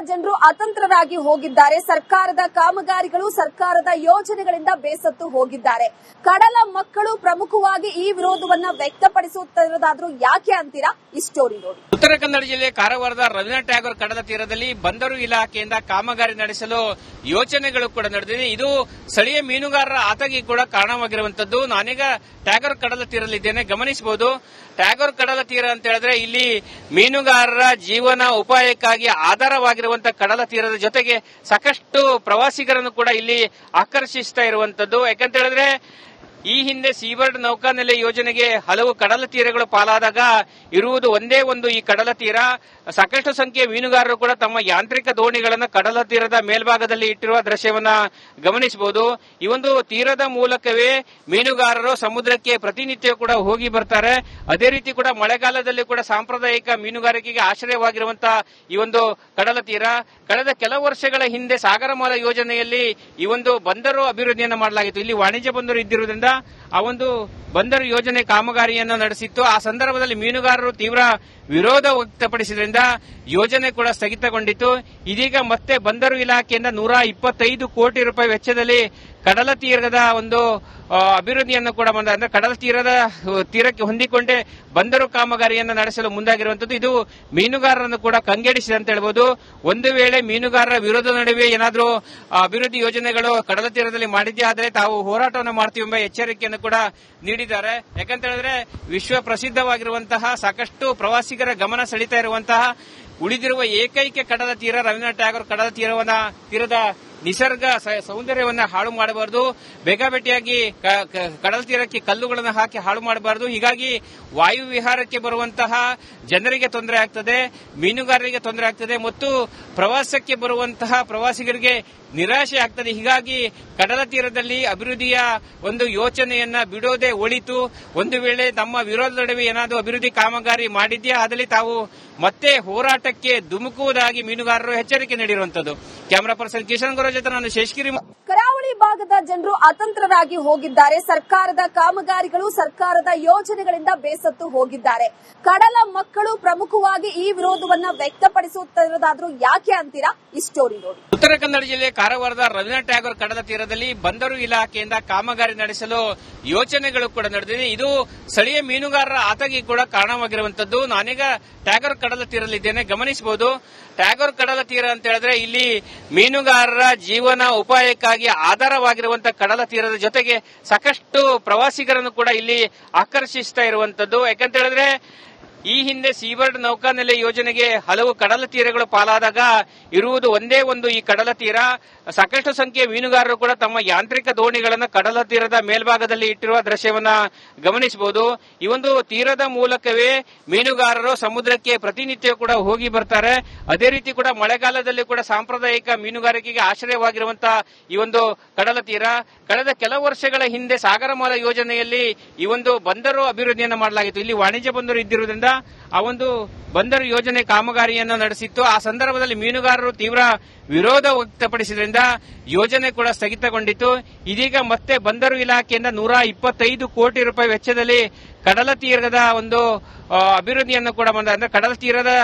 ಜನರು ಅತಂತ್ರರಾಗಿ ಹೋಗಿದ್ದಾರೆ. ಸರ್ಕಾರದ ಕಾಮಗಾರಿಗಳು, ಸರ್ಕಾರದ ಯೋಜನೆಗಳಿಂದ ಬೇಸತ್ತು ಹೋಗಿದ್ದಾರೆ. ಕಡಲ ಮಕ್ಕಳು ಪ್ರಮುಖವಾಗಿ ಈ ವಿರೋಧವನ್ನ ವ್ಯಕ್ತಪಡಿಸುತ್ತಿರೋದಾದ್ರೂ ಯಾಕೆ ಅಂತೀರಾ? ಈ ಸ್ಟೋರಿ ನೋಡಿ. ಉತ್ತರ ಕನ್ನಡ ಜಿಲ್ಲೆ ಕಾರವಾರದ ರವೀಂದ್ರನಾಥ್ ಟ್ಯಾಗೋರ್ ಕಡಲ ತೀರದಲ್ಲಿ ಬಂದರು ಇಲಾಖೆಯಿಂದ ಕಾಮಗಾರಿ ನಡೆಸಲು ಯೋಚನೆಗಳು ಕೂಡ ನಡೆದಿದೆ. ಇದು ಸ್ಥಳೀಯ ಮೀನುಗಾರರ ಆತಂಕಕ್ಕೆ ಕೂಡ ಕಾರಣವಾಗಿರುವಂತದ್ದು. ನಾನೀಗ ಟ್ಯಾಗೋರ್ ಕಡಲ ತೀರದಲ್ಲಿದ್ದೇನೆ, ಗಮನಿಸಬಹುದು. ಟ್ಯಾಗೋರ್ ಕಡಲ ತೀರ ಅಂತ ಹೇಳಿದ್ರೆ ಇಲ್ಲಿ ಮೀನುಗಾರರ ಜೀವನ ಉಪಾಯಕ್ಕಾಗಿ ಆಧಾರವಾಗಿರುವಂತಹ ಕಡಲ ತೀರದ ಜೊತೆಗೆ ಸಾಕಷ್ಟು ಪ್ರವಾಸಿಗರನ್ನು ಕೂಡ ಇಲ್ಲಿ ಆಕರ್ಷಿಸ್ತಾ ಇರುವಂತದ್ದು. ಯಾಕಂತ ಹೇಳಿದ್ರೆ ಈ ಹಿಂದೆ ಸೀಬರ್ಡ್ ನೌಕಾನೆಲೆ ಯೋಜನೆಗೆ ಹಲವು ಕಡಲ ತೀರಗಳು ಪಾಲಾದಾಗ ಇರುವುದು ಒಂದೇ ಒಂದು ಈ ಕಡಲ ತೀರ. ಸಾಕಷ್ಟು ಸಂಖ್ಯೆಯ ಮೀನುಗಾರರು ಕೂಡ ತಮ್ಮ ಯಾಂತ್ರಿಕ ದೋಣಿಗಳನ್ನು ಕಡಲ ತೀರದ ಮೇಲ್ಭಾಗದಲ್ಲಿ ಇಟ್ಟಿರುವ ದೃಶ್ಯವನ್ನ ಗಮನಿಸಬಹುದು. ಈ ಒಂದು ತೀರದ ಮೂಲಕವೇ ಮೀನುಗಾರರು ಸಮುದ್ರಕ್ಕೆ ಪ್ರತಿನಿತ್ಯ ಕೂಡ ಹೋಗಿ ಬರ್ತಾರೆ. ಅದೇ ರೀತಿ ಕೂಡ ಮಳೆಗಾಲದಲ್ಲಿ ಕೂಡ ಸಾಂಪ್ರದಾಯಿಕ ಮೀನುಗಾರಿಕೆಗೆ ಆಶ್ರಯವಾಗಿರುವಂತಹ ಈ ಒಂದು ಕಡಲ ತೀರ ಕಳೆದ ಕೆಲವು ವರ್ಷಗಳ ಹಿಂದೆ ಸಾಗರಮಾಲಾ ಯೋಜನೆಯಲ್ಲಿ ಈ ಒಂದು ಬಂದರು ಅಭಿವೃದ್ಧಿಯನ್ನು ಮಾಡಲಾಗಿತ್ತು. ಇಲ್ಲಿ ವಾಣಿಜ್ಯ ಬಂದರು ಇದ್ದಿರುವುದರಿಂದ ಆ ಒಂದು ಬಂದರು ಯೋಜನೆ ಕಾಮಗಾರಿಯನ್ನು ನಡೆಸಿತ್ತು. ಆ ಸಂದರ್ಭದಲ್ಲಿ ಮೀನುಗಾರರು ತೀವ್ರ ವಿರೋಧ ವ್ಯಕ್ತಪಡಿಸಿದ್ರಿಂದ ಯೋಜನೆ ಕೂಡ ಸ್ಥಗಿತಗೊಂಡಿತ್ತು. ಇದೀಗ ಮತ್ತೆ ಬಂದರು ಇಲಾಖೆಯಿಂದ 125 ಕೋಟಿ ರೂಪಾಯಿ ವೆಚ್ಚದಲ್ಲಿ ಕಡಲ ತೀರದ ಒಂದು ಅಭಿವೃದ್ಧಿಯನ್ನು ಕೂಡ ಅಂದ್ರೆ ಕಡಲ ತೀರಕ್ಕೆ ಹೊಂದಿಕೊಂಡೇ ಬಂದರು ಕಾಮಗಾರಿಯನ್ನು ನಡೆಸಲು ಮುಂದಾಗಿರುವಂತದ್ದು. ಇದು ಮೀನುಗಾರರನ್ನು ಕೂಡ ಕಂಗೆಡಿಸಿದೆ ಅಂತ ಹೇಳ್ಬೋದು. ಒಂದು ವೇಳೆ ಮೀನುಗಾರರ ವಿರೋಧ ನಡುವೆ ಏನಾದರೂ ಅಭಿವೃದ್ಧಿ ಯೋಜನೆಗಳು ಕಡಲ ತೀರದಲ್ಲಿ ಮಾಡಿದ್ದೇ ಆದರೆ ತಾವು ಹೋರಾಟವನ್ನು ಮಾಡ್ತೀವಿ ಎಂಬ ಎಚ್ಚರಿಕೆಯನ್ನು ಕೂಡ ನೀಡಿದ್ದಾರೆ. ಯಾಕಂತ ಹೇಳಿದ್ರೆ ವಿಶ್ವ ಪ್ರಸಿದ್ಧವಾಗಿರುವಂತಹ ಸಾಕಷ್ಟು ಪ್ರವಾಸಿಗರ ಗಮನ ಸೆಳೀತಾ ಇರುವಂತಹ ಉಳಿದಿರುವ ಏಕೈಕ ಕಡಲ ತೀರ ರವೀಂದ್ರನಾಥ್ ಟ್ಯಾಗೋರ್ ಕಡಲ ತೀರದ ನಿಸರ್ಗ ಸೌಂದರ್ಯವನ್ನ ಹಾಳು ಮಾಡಬಾರದು. ಬೇಕಾಬೇಟಿಯಾಗಿ ಕಡಲ ತೀರಕ್ಕೆ ಕಲ್ಲುಗಳನ್ನು ಹಾಕಿ ಹಾಳು ಮಾಡಬಾರದು. ಹೀಗಾಗಿ ವಾಯು ವಿಹಾರಕ್ಕೆ ಬರುವಂತಹ ಜನರಿಗೆ ತೊಂದರೆ ಆಗ್ತದೆ, ಮೀನುಗಾರರಿಗೆ ತೊಂದರೆ ಆಗ್ತದೆ ಮತ್ತು ಪ್ರವಾಸಕ್ಕೆ ಬರುವಂತಹ ಪ್ರವಾಸಿಗರಿಗೆ ನಿರಾಶೆ ಆಗ್ತದೆ. ಹೀಗಾಗಿ ಕಡಲ ತೀರದಲ್ಲಿ ಅಭಿವೃದ್ಧಿಯ ಒಂದು ಯೋಚನೆಯನ್ನ ಬಿಡೋದೇ ಒಳಿತು. ಒಂದು ವೇಳೆ ನಮ್ಮ ವಿರೋಧ ನಡುವೆ ಏನಾದರೂ ಅಭಿವೃದ್ಧಿ ಕಾಮಗಾರಿ ಮಾಡಿದ್ಯಾ ಆದಲ್ಲಿ ತಾವು ಮತ್ತೆ ಹೋರಾಟಕ್ಕೆ ಧುಮುಕುವುದಾಗಿ ಮೀನುಗಾರರು ಎಚ್ಚರಿಕೆ ನೀಡಿರುವಂತದ್ದು. ಕ್ಯಾಮರಾ ಪರ್ಸನ್ ಕಿಶನ್ ಗೌರ ಜೊತೆ ನಾನು ಶೇಷಗಿರಿ. ಕರಾವಳಿ ಭಾಗದ ಜನರು ಅತಂತ್ರರಾಗಿ ಹೋಗಿದ್ದಾರೆ. ಸರ್ಕಾರದ ಕಾಮಗಾರಿಗಳು, ಸರ್ಕಾರದ ಯೋಜನೆಗಳಿಂದ ಬೇಸತ್ತು ಹೋಗಿದ್ದಾರೆ. ಕಡಲ ಮಕ್ಕಳು ಪ್ರಮುಖವಾಗಿ ಈ ವಿರೋಧವನ್ನ ವ್ಯಕ್ತಪಡಿಸುತ್ತಿರೋದಾದ್ರೂ ಯಾಕೆ ಅಂತೀರಾ? ಈ ಸ್ಟೋರಿ ನೋಡಿ. ಉತ್ತರ ಕನ್ನಡ ಜಿಲ್ಲೆ ಕಾರವಾರದ ರವೀಂದ್ರನಾಥ್ ಟ್ಯಾಗೋರ್ ಕಡಲ ತೀರದಲ್ಲಿ ಬಂದರು ಇಲಾಖೆಯಿಂದ ಕಾಮಗಾರಿ ನಡೆಸಲು ಯೋಚನೆಗಳು ಕೂಡ ನಡೆದಿದೆ. ಇದು ಸ್ಥಳೀಯ ಮೀನುಗಾರರ ಆತಂಕಕ್ಕೆ ಕೂಡ ಕಾರಣವಾಗಿರುವಂತದ್ದು. ನಾನೀಗ ಟ್ಯಾಗೋರ್ ಕಡಲ ತೀರದಲ್ಲಿದ್ದೇನೆ, ಗಮನಿಸಬಹುದು. ಟ್ಯಾಗೋರ್ ಕಡಲ ತೀರ ಅಂತ ಹೇಳಿದ್ರೆ ಇಲ್ಲಿ ಮೀನುಗಾರರ ಜೀವನ ಉಪಾಯಕ್ಕಾಗಿ ಆಧಾರವಾಗಿರುವಂತಹ ಕಡಲ ತೀರದ ಜೊತೆಗೆ ಸಾಕಷ್ಟು ಪ್ರವಾಸಿಗರನ್ನು ಕೂಡ ಇಲ್ಲಿ ಆಕರ್ಷಿಸ್ತಾ ಇರುವಂತದ್ದು. ಯಾಕಂತ ಹೇಳಿದ್ರೆ ಈ ಹಿಂದೆ ಸೀಬರ್ಡ್ ನೌಕಾನೆಲೆ ಯೋಜನೆಗೆ ಹಲವು ಕಡಲ ತೀರಗಳು ಪಾಲಾದಾಗ ಇರುವುದು ಒಂದೇ ಒಂದು ಈ ಕಡಲ ತೀರ. ಸಾಕಷ್ಟು ಸಂಖ್ಯೆಯ ಮೀನುಗಾರರು ಕೂಡ ತಮ್ಮ ಯಾಂತ್ರಿಕ ದೋಣಿಗಳನ್ನು ಕಡಲ ತೀರದ ಮೇಲ್ಭಾಗದಲ್ಲಿ ಇಟ್ಟಿರುವ ದೃಶ್ಯವನ್ನ ಗಮನಿಸಬಹುದು. ಈ ಒಂದು ತೀರದ ಮೂಲಕವೇ ಮೀನುಗಾರರು ಸಮುದ್ರಕ್ಕೆ ಪ್ರತಿನಿತ್ಯ ಕೂಡ ಹೋಗಿ ಬರ್ತಾರೆ. ಅದೇ ರೀತಿ ಕೂಡ ಮಳೆಗಾಲದಲ್ಲಿ ಕೂಡ ಸಾಂಪ್ರದಾಯಿಕ ಮೀನುಗಾರಿಕೆಗೆ ಆಶ್ರಯವಾಗಿರುವಂತಹ ಈ ಒಂದು ಕಡಲ ತೀರ ಕಳೆದ ಕೆಲವು ವರ್ಷಗಳ ಹಿಂದೆ ಸಾಗರಮಾಲಾ ಯೋಜನೆಯಲ್ಲಿ ಈ ಒಂದು ಬಂದರು ಅಭಿವೃದ್ಧಿಯನ್ನು ಮಾಡಲಾಗಿತ್ತು. ಇಲ್ಲಿ ವಾಣಿಜ್ಯ ಬಂದರು ಇದ್ದಿರುವುದರಿಂದ ಆ ಒಂದು ಬಂದರು ಯೋಜನೆ ಕಾಮಗಾರಿಯನ್ನು ನಡೆಸಿತ್ತು. ಆ ಸಂದರ್ಭದಲ್ಲಿ ಮೀನುಗಾರರು ತೀವ್ರ ವಿರೋಧ ವ್ಯಕ್ತಪಡಿಸಿದ್ರಿಂದ ಯೋಜನೆ ಕೂಡ ಸ್ಥಗಿತಗೊಂಡಿತ್ತು. ಇದೀಗ ಮತ್ತೆ ಬಂದರು ಇಲಾಖೆಯಿಂದ 125 ಕೋಟಿ ರೂಪಾಯಿ ವೆಚ್ಚದಲ್ಲಿ ಕಡಲ ತೀರದ ಒಂದು ಅಭಿವೃದ್ಧಿಯನ್ನು ಕೂಡ ಅಂದ್ರೆ ಕಡಲ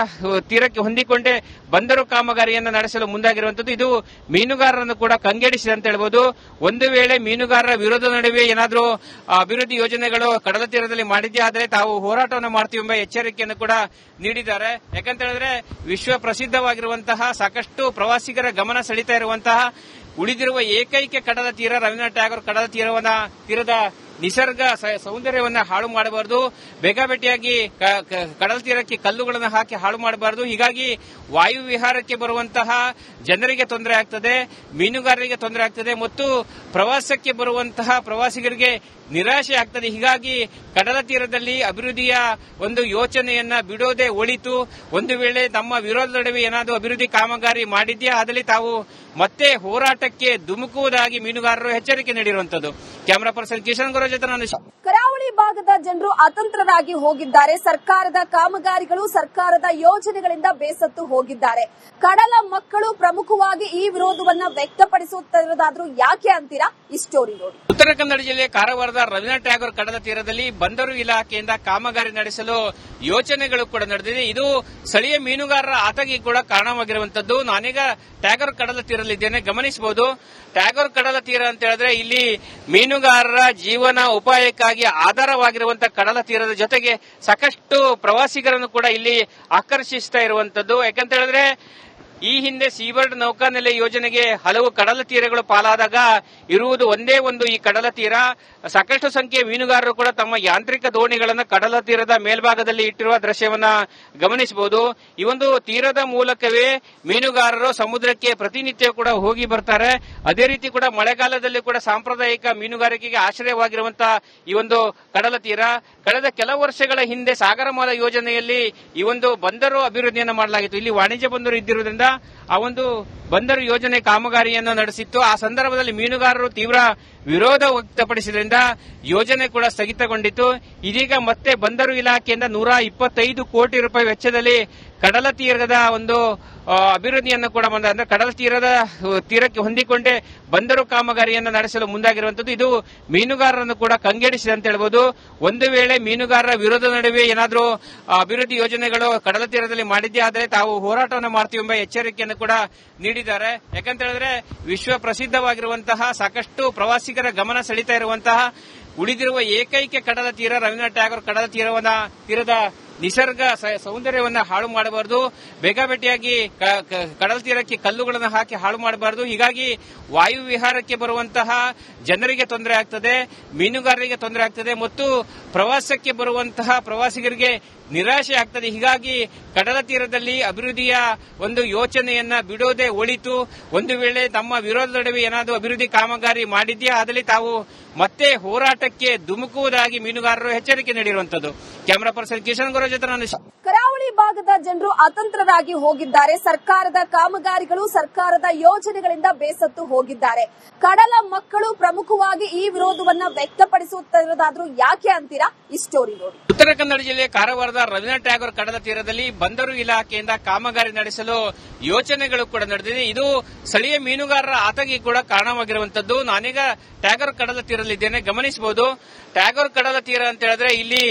ತೀರಕ್ಕೆ ಹೊಂದಿಕೊಂಡೇ ಬಂದರು ಕಾಮಗಾರಿಯನ್ನು ನಡೆಸಲು ಮುಂದಾಗಿರುವಂತದ್ದು. ಇದು ಮೀನುಗಾರರನ್ನು ಕೂಡ ಕಂಗೆಡಿಸಿದೆ ಅಂತ ಹೇಳ್ಬೋದು. ಒಂದು ವೇಳೆ ಮೀನುಗಾರರ ವಿರೋಧ ನಡುವೆ ಏನಾದರೂ ಅಭಿವೃದ್ಧಿ ಯೋಜನೆಗಳು ಕಡಲ ತೀರದಲ್ಲಿ ಮಾಡಿದ್ದೇ ಆದರೆ ತಾವು ಹೋರಾಟವನ್ನು ಮಾಡ್ತೀವಿ ಎಂಬ ಎಚ್ಚರಿಕೆಯನ್ನು ಕೂಡ ನೀಡಿದ್ದಾರೆ. ಯಾಕಂತ ಹೇಳಿದ್ರೆ ವಿಶ್ವ ಪ್ರಸಿದ್ಧವಾಗಿರುವಂತಹ ಸಾಕಷ್ಟು ಪ್ರವಾಸಿಗರ ಗಮನ ಸೆಳೀತಾ ಇರುವಂತಹ ಉಳಿದಿರುವ ಏಕೈಕ ಕಡಲ ತೀರ ರವೀಂದ್ರನಾಥ್ ಟ್ಯಾಗೋರ್ ಕಡಲ ತೀರದ ನಿಸರ್ಗ ಸೌಂದರ್ಯವನ್ನ ಹಾಳು ಮಾಡಬಾರದು. ಬೇಕಾಬೇಟಿಯಾಗಿ ಕಡಲ ತೀರಕ್ಕೆ ಕಲ್ಲುಗಳನ್ನು ಹಾಕಿ ಹಾಳು ಮಾಡಬಾರದು. ಹೀಗಾಗಿ ವಾಯು ವಿಹಾರಕ್ಕೆ ಬರುವಂತಹ ಜನರಿಗೆ ತೊಂದರೆ ಆಗ್ತದೆ, ಮೀನುಗಾರರಿಗೆ ತೊಂದರೆ ಆಗ್ತದೆ ಮತ್ತು ಪ್ರವಾಸಕ್ಕೆ ಬರುವಂತಹ ಪ್ರವಾಸಿಗರಿಗೆ ನಿರಾಶೆ ಆಗ್ತದೆ. ಹೀಗಾಗಿ ಕಡಲ ತೀರದಲ್ಲಿ ಅಭಿವೃದ್ಧಿಯ ಒಂದು ಯೋಚನೆಯನ್ನ ಬಿಡೋದೇ ಒಳಿತು. ಒಂದು ವೇಳೆ ನಮ್ಮ ವಿರೋಧ ನಡುವೆ ಏನಾದರೂ ಅಭಿವೃದ್ಧಿ ಕಾಮಗಾರಿ ಮಾಡಿದ್ಯಾ ಆದಲ್ಲಿ ತಾವು ಮತ್ತೆ ಹೋರಾಟಕ್ಕೆ ಧುಮುಕುವುದಾಗಿ ಮೀನುಗಾರರು ಎಚ್ಚರಿಕೆ ನೀಡಿರುವಂತದ್ದು. ಕ್ಯಾಮರಾ ಪರ್ಸನ್ ಕಿಶನ್ ಗೌರ ಜೊತೆ ನಾನು ಕರಾವಳಿ ಭಾಗದ ಜನರು ಅತಂತ್ರರಾಗಿ ಹೋಗಿದ್ದಾರೆ. ಸರ್ಕಾರದ ಕಾಮಗಾರಿಗಳು, ಸರ್ಕಾರದ ಯೋಜನೆಗಳಿಂದ ಬೇಸತ್ತು ಹೋಗಿದ್ದಾರೆ. ಕಡಲ ಮಕ್ಕಳು ಪ್ರಮುಖವಾಗಿ ಈ ವಿರೋಧವನ್ನ ವ್ಯಕ್ತಪಡಿಸುತ್ತಿರುವುದಾದ್ರೂ ಯಾಕೆ ಅಂತೀರಾ? ಈ ಸ್ಟೋರಿ ನೋಡಿ. ಉತ್ತರ ಕನ್ನಡ ಜಿಲ್ಲೆ ಕಾರವಾರದ ರವೀಂದ್ರನಾಥ್ ಟ್ಯಾಗೋರ್ ಕಡಲ ತೀರದಲ್ಲಿ ಬಂದರು ಇಲಾಖೆಯಿಂದ ಕಾಮಗಾರಿ ನಡೆಸಲು ಯೋಚನೆಗಳು ಕೂಡ ನಡೆದಿದೆ. ಇದು ಸ್ಥಳೀಯ ಮೀನುಗಾರರ ಆತಂಕಕ್ಕೆ ಕೂಡ ಕಾರಣವಾಗಿರುವಂತದ್ದು. ನಾನೀಗ ಟ್ಯಾಗೋರ್ ಕಡಲ ತೀರದಲ್ಲಿದ್ದೇನೆ, ಗಮನಿಸಬಹುದು. ಟ್ಯಾಗೋರ್ ಕಡಲ ತೀರ ಅಂತ ಹೇಳಿದ್ರೆ ಇಲ್ಲಿ ಮೀನುಗಾರರ ಜೀವನ ಉಪಾಯಕ್ಕಾಗಿ ಆಧಾರವಾಗಿರುವಂತಹ ಕಡಲ ತೀರದ ಜೊತೆಗೆ ಸಾಕಷ್ಟು ಪ್ರವಾಸಿಗರನ್ನು ಕೂಡ ಇಲ್ಲಿ ಆಕರ್ಷಿಸ್ತಾ ಇರುವಂತದ್ದು. ಯಾಕಂತ ಹೇಳಿದ್ರೆ ಈ ಹಿಂದೆ ಸೀಬರ್ಡ್ ನೌಕಾನೆಲೆ ಯೋಜನೆಗೆ ಹಲವು ಕಡಲ ತೀರಗಳು ಪಾಲಾದಾಗ ಇರುವುದು ಒಂದೇ ಒಂದು ಈ ಕಡಲ ತೀರ. ಸಾಕಷ್ಟು ಸಂಖ್ಯೆಯ ಮೀನುಗಾರರು ಕೂಡ ತಮ್ಮ ಯಾಂತ್ರಿಕ ದೋಣಿಗಳನ್ನು ಕಡಲ ತೀರದ ಮೇಲ್ಭಾಗದಲ್ಲಿ ಇಟ್ಟಿರುವ ದೃಶ್ಯವನ್ನ ಗಮನಿಸಬಹುದು. ಈ ಒಂದು ತೀರದ ಮೂಲಕವೇ ಮೀನುಗಾರರು ಸಮುದ್ರಕ್ಕೆ ಪ್ರತಿನಿತ್ಯ ಕೂಡ ಹೋಗಿ ಬರ್ತಾರೆ. ಅದೇ ರೀತಿ ಕೂಡ ಮಳೆಗಾಲದಲ್ಲಿ ಕೂಡ ಸಾಂಪ್ರದಾಯಿಕ ಮೀನುಗಾರಿಕೆಗೆ ಆಶ್ರಯವಾಗಿರುವಂತಹ ಈ ಒಂದು ಕಡಲ ತೀರ ಕಳೆದ ಕೆಲವು ವರ್ಷಗಳ ಹಿಂದೆ ಸಾಗರಮಾಲಾ ಯೋಜನೆಯಲ್ಲಿ ಈ ಒಂದು ಬಂದರು ಅಭಿವೃದ್ಧಿಯನ್ನು ಮಾಡಲಾಗಿತ್ತು. ಇಲ್ಲಿ ವಾಣಿಜ್ಯ ಬಂದರು ಇದ್ದಿರುವುದರಿಂದ ಆ ಒಂದು ಬಂದರು ಯೋಜನೆ ಕಾಮಗಾರಿಯನ್ನು ನಡೆಸಿತ್ತು. ಆ ಸಂದರ್ಭದಲ್ಲಿ ಮೀನುಗಾರರು ತೀವ್ರ ವಿರೋಧ ವ್ಯಕ್ತಪಡಿಸಿದ್ರಿಂದ ಯೋಜನೆ ಕೂಡ ಸ್ಥಗಿತಗೊಂಡಿತ್ತು. ಇದೀಗ ಮತ್ತೆ ಬಂದರು ಇಲಾಖೆಯಿಂದ 125 ಕೋಟಿ ರೂಪಾಯಿ ವೆಚ್ಚದಲ್ಲಿ ಕಡಲ ತೀರದ ಒಂದು ಅಭಿವೃದ್ಧಿಯನ್ನು ಕೂಡ ಅಂದ್ರೆ ಕಡಲ ತೀರಕ್ಕೆ ಹೊಂದಿಕೊಂಡೇ ಬಂದರು ಕಾಮಗಾರಿಯನ್ನು ನಡೆಸಲು ಮುಂದಾಗಿರುವಂತದ್ದು. ಇದು ಮೀನುಗಾರರನ್ನು ಕೂಡ ಕಂಗೆಡಿಸಿದೆ ಅಂತ ಹೇಳ್ಬೋದು. ಒಂದು ವೇಳೆ ಮೀನುಗಾರರ ವಿರೋಧ ನಡುವೆ ಏನಾದರೂ ಅಭಿವೃದ್ಧಿ ಯೋಜನೆಗಳು ಕಡಲ ತೀರದಲ್ಲಿ ಮಾಡಿದ್ದೇ ಆದರೆ ತಾವು ಹೋರಾಟವನ್ನು ಮಾಡ್ತೀವಿ ಎಂಬ ಎಚ್ಚರಿಕೆಯನ್ನು ಕೂಡ ನೀಡಿದ್ದಾರೆ. ಯಾಕಂತ ಹೇಳಿದ್ರೆ ವಿಶ್ವ ಪ್ರಸಿದ್ಧವಾಗಿರುವಂತಹ ಸಾಕಷ್ಟು ಪ್ರವಾಸಿಗರ ಗಮನ ಸೆಳೀತಾ ಇರುವಂತಹ ಉಳಿದಿರುವ ಏಕೈಕ ಕಡಲ ತೀರ ರವೀಂದ್ರನಾಥ್ ಟ್ಯಾಗೋರ್ ಕಡಲ ತೀರದ ನಿಸರ್ಗ ಸೌಂದರ್ಯವನ್ನ ಹಾಳು ಮಾಡಬಾರದು. ಬೇಕಾಬೇಟಿಯಾಗಿ ಕಡಲ ತೀರಕ್ಕೆ ಕಲ್ಲುಗಳನ್ನು ಹಾಕಿ ಹಾಳು ಮಾಡಬಾರದು. ಹೀಗಾಗಿ ವಾಯು ವಿಹಾರಕ್ಕೆ ಬರುವಂತಹ ಜನರಿಗೆ ತೊಂದರೆ ಆಗ್ತದೆ, ಮೀನುಗಾರರಿಗೆ ತೊಂದರೆ ಆಗ್ತದೆ ಮತ್ತು ಪ್ರವಾಸಕ್ಕೆ ಬರುವಂತಹ ಪ್ರವಾಸಿಗರಿಗೆ ನಿರಾಶೆ ಆಗ್ತದೆ. ಹೀಗಾಗಿ ಕಡಲ ತೀರದಲ್ಲಿ ಅಭಿವೃದ್ಧಿಯ ಒಂದು ಯೋಚನೆಯನ್ನ ಬಿಡೋದೇ ಒಳಿತು. ಒಂದು ವೇಳೆ ತಮ್ಮ ವಿರೋಧ ನಡುವೆ ಏನಾದರೂ ಅಭಿವೃದ್ಧಿ ಕಾಮಗಾರಿ ಮಾಡಿದ್ಯಾ ಅದರಲ್ಲಿ ತಾವು ಮತ್ತೆ ಹೋರಾಟಕ್ಕೆ ಧುಮುಕುವುದಾಗಿ ಮೀನುಗಾರರು ಎಚ್ಚರಿಕೆ ನೀಡಿರುವಂತದ್ದು. ಕ್ಯಾಮರಾ ಪರ್ಸನ್ ಕಿಶನ್ ಗೌರ ಜೊತೆ ನಾನು. ಕರಾವಳಿ ಭಾಗದ ಜನರು ಅತಂತ್ರರಾಗಿ ಹೋಗಿದ್ದಾರೆ. ಸರ್ಕಾರದ ಕಾಮಗಾರಿಗಳು, ಸರ್ಕಾರದ ಯೋಜನೆಗಳಿಂದ ಬೇಸತ್ತು ಹೋಗಿದ್ದಾರೆ. ಕಡಲ ಮಕ್ಕಳು ಪ್ರಮುಖವಾಗಿ ಈ ವಿರೋಧವನ್ನ ವ್ಯಕ್ತಪಡಿಸುತ್ತಿರುವುದಾದ್ರೂ ಯಾಕೆ ಅಂತೀರಾ? ಈ ಸ್ಟೋರಿ ನೋಡಿ. ಉತ್ತರ ಕನ್ನಡ ಜಿಲ್ಲೆ ಕಾರವಾರದ ರವೀಂದ್ರನಾಥ್ ಟ್ಯಾಗೋರ್ ಕಡಲ ತೀರದಲ್ಲಿ ಬಂದರು ಇಲಾಖೆಯಿಂದ ಕಾಮಗಾರಿ ನಡೆಸಲು ಯೋಚನೆಗಳು ಕೂಡ ನಡೆದಿದೆ. ಇದು ಸ್ಥಳೀಯ ಮೀನುಗಾರರ ಆತಂಕಕ್ಕೆ ಕೂಡ ಕಾರಣವಾಗಿರುವಂತದ್ದು. ನಾನೀಗ ಟ್ಯಾಗೋರ್ ಕಡಲ ತೀರದಲ್ಲಿದ್ದೇನೆ, ಗಮನಿಸಬಹುದು. ಟ್ಯಾಗೋರ್ ಕಡಲ ತೀರ ಅಂತ ಹೇಳಿದ್ರೆ ಇಲ್ಲಿ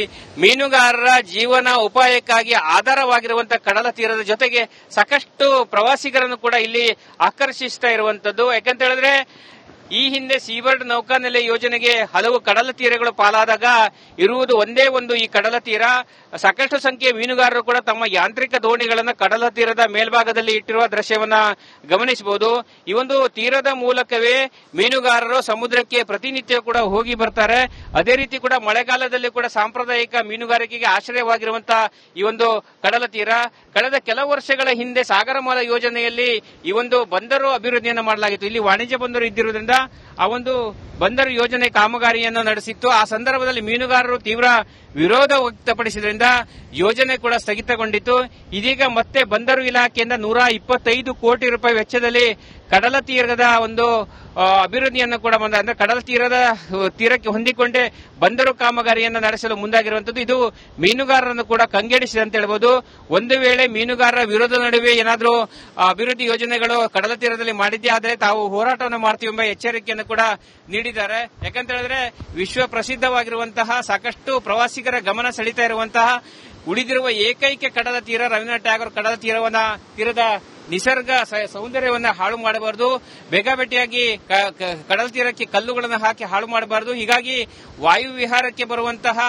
ಮೀನುಗಾರರ ಜೀವನ ಉಪಾಯಕ್ಕಾಗಿ ಆಧಾರವಾಗಿರುವಂತಹ ಕಡಲ ತೀರದ ಜೊತೆಗೆ ಸಾಕಷ್ಟು ಪ್ರವಾಸಿಗರನ್ನು ಕೂಡ ಇಲ್ಲಿ ಆಕರ್ಷಿಸ್ತಾ ಇರುವಂತದ್ದು. ಯಾಕಂತ ಹೇಳಿದ್ರೆ ಈ ಹಿಂದೆ ಸೀಬರ್ಡ್ ನೌಕಾನೆಲೆ ಯೋಜನೆಗೆ ಹಲವು ಕಡಲ ತೀರಗಳು ಪಾಲಾದಾಗ ಇರುವುದು ಒಂದೇ ಒಂದು ಈ ಕಡಲ ತೀರ. ಸಾಕಷ್ಟು ಸಂಖ್ಯೆಯ ಮೀನುಗಾರರು ಕೂಡ ತಮ್ಮ ಯಾಂತ್ರಿಕ ದೋಣಿಗಳನ್ನು ಕಡಲ ತೀರದ ಮೇಲ್ಭಾಗದಲ್ಲಿ ಇಟ್ಟಿರುವ ದೃಶ್ಯವನ್ನ ಗಮನಿಸಬಹುದು. ಈ ಒಂದು ತೀರದ ಮೂಲಕವೇ ಮೀನುಗಾರರು ಸಮುದ್ರಕ್ಕೆ ಪ್ರತಿನಿತ್ಯ ಕೂಡ ಹೋಗಿ ಬರ್ತಾರೆ. ಅದೇ ರೀತಿ ಕೂಡ ಮಳೆಗಾಲದಲ್ಲಿ ಕೂಡ ಸಾಂಪ್ರದಾಯಿಕ ಮೀನುಗಾರಿಕೆಗೆ ಆಶ್ರಯವಾಗಿರುವಂತಹ ಈ ಒಂದು ಕಡಲ ತೀರ ಕಳೆದ ಕೆಲವು ವರ್ಷಗಳ ಹಿಂದೆ ಸಾಗರಮಾಲಾ ಯೋಜನೆಯಲ್ಲಿ ಈ ಒಂದು ಬಂದರು ಅಭಿವೃದ್ಧಿಯನ್ನು ಮಾಡಲಾಗಿತ್ತು. ಇಲ್ಲಿ ವಾಣಿಜ್ಯ ಬಂದರು ಇದ್ದಿರುವುದರಿಂದ ಆ ಒಂದು ಬಂದರು ಯೋಜನೆ ಕಾಮಗಾರಿಯನ್ನು ನಡೆಸಿತ್ತು. ಆ ಸಂದರ್ಭದಲ್ಲಿ ಮೀನುಗಾರರು ತೀವ್ರ ವಿರೋಧ ವ್ಯಕ್ತಪಡಿಸಿದ್ರಿಂದ ಯೋಜನೆ ಕೂಡ ಸ್ಥಗಿತಗೊಂಡಿತ್ತು. ಇದೀಗ ಮತ್ತೆ ಬಂದರು ಇಲಾಖೆಯಿಂದ 125 ಕೋಟಿ ರೂಪಾಯಿ ವೆಚ್ಚದಲ್ಲಿ ಕಡಲ ತೀರದ ಒಂದು ಅಭಿವೃದ್ಧಿಯನ್ನು ಕೂಡ ಅಂದ್ರೆ ಕಡಲ ತೀರಕ್ಕೆ ಹೊಂದಿಕೊಂಡೇ ಬಂದರು ಕಾಮಗಾರಿಯನ್ನು ನಡೆಸಲು ಮುಂದಾಗಿರುವಂತದ್ದು. ಇದು ಮೀನುಗಾರರನ್ನು ಕೂಡ ಕಂಗೆಡಿಸಿದೆ ಅಂತ ಹೇಳ್ಬೋದು. ಒಂದು ವೇಳೆ ಮೀನುಗಾರರ ವಿರೋಧ ನಡುವೆ ಏನಾದರೂ ಅಭಿವೃದ್ಧಿ ಯೋಜನೆಗಳು ಕಡಲ ತೀರದಲ್ಲಿ ಮಾಡಿದ್ದೇ ಆದರೆ ತಾವು ಹೋರಾಟವನ್ನು ಮಾಡ್ತೀವಿ ಎಂಬ ಎಚ್ಚರಿಕೆಯನ್ನು ಕೂಡ ನೀಡಿದ್ದಾರೆ. ಯಾಕಂತ ಹೇಳಿದ್ರೆ ವಿಶ್ವ ಪ್ರಸಿದ್ಧವಾಗಿರುವಂತಹ ಸಾಕಷ್ಟು ಪ್ರವಾಸಿಗರ ಗಮನ ಸೆಳೀತಾ ಇರುವಂತಹ ಉಳಿದಿರುವ ಏಕೈಕ ಕಡಲ ತೀರ ರವೀಂದ್ರನಾಥ್ ಟ್ಯಾಗೋರ್ ಕಡಲ ತೀರದ ನಿಸರ್ಗ ಸೌಂದರ್ಯವನ್ನ ಹಾಳು ಮಾಡಬಾರದು. ಬೇಕಾಬೇಟಿಯಾಗಿ ಕಡಲ ತೀರಕ್ಕೆ ಕಲ್ಲುಗಳನ್ನು ಹಾಕಿ ಹಾಳು ಮಾಡಬಾರದು. ಹೀಗಾಗಿ ವಾಯು ವಿಹಾರಕ್ಕೆ ಬರುವಂತಹ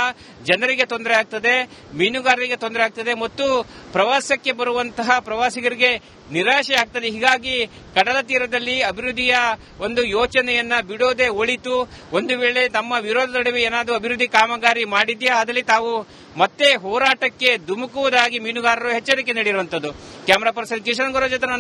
ಜನರಿಗೆ ತೊಂದರೆ ಆಗ್ತದೆ, ಮೀನುಗಾರರಿಗೆ ತೊಂದರೆ ಆಗ್ತದೆ ಮತ್ತು ಪ್ರವಾಸಕ್ಕೆ ಬರುವಂತಹ ಪ್ರವಾಸಿಗರಿಗೆ ನಿರಾಶೆ ಆಗ್ತದೆ. ಹೀಗಾಗಿ ಕಡಲ ತೀರದಲ್ಲಿ ಅಭಿವೃದ್ಧಿಯ ಒಂದು ಯೋಚನೆಯನ್ನ ಬಿಡೋದೇ ಒಳಿತು. ಒಂದು ವೇಳೆ ತಮ್ಮ ವಿರೋಧ ನಡುವೆ ಏನಾದರೂ ಅಭಿವೃದ್ಧಿ ಕಾಮಗಾರಿ ಮಾಡಿದ್ಯಾ ಅದರಲ್ಲಿ ತಾವು ಮತ್ತೆ ಹೋರಾಟಕ್ಕೆ ಧುಮುಕುವುದಾಗಿ ಮೀನುಗಾರರು ಎಚ್ಚರಿಕೆ ನೀಡಿರುವಂತದ್ದು. ಕ್ಯಾಮರಾ ಪರ್ಸನ್ ಕಿಶನ್ ಗೌರ ಜೊತೆ ನಾನು.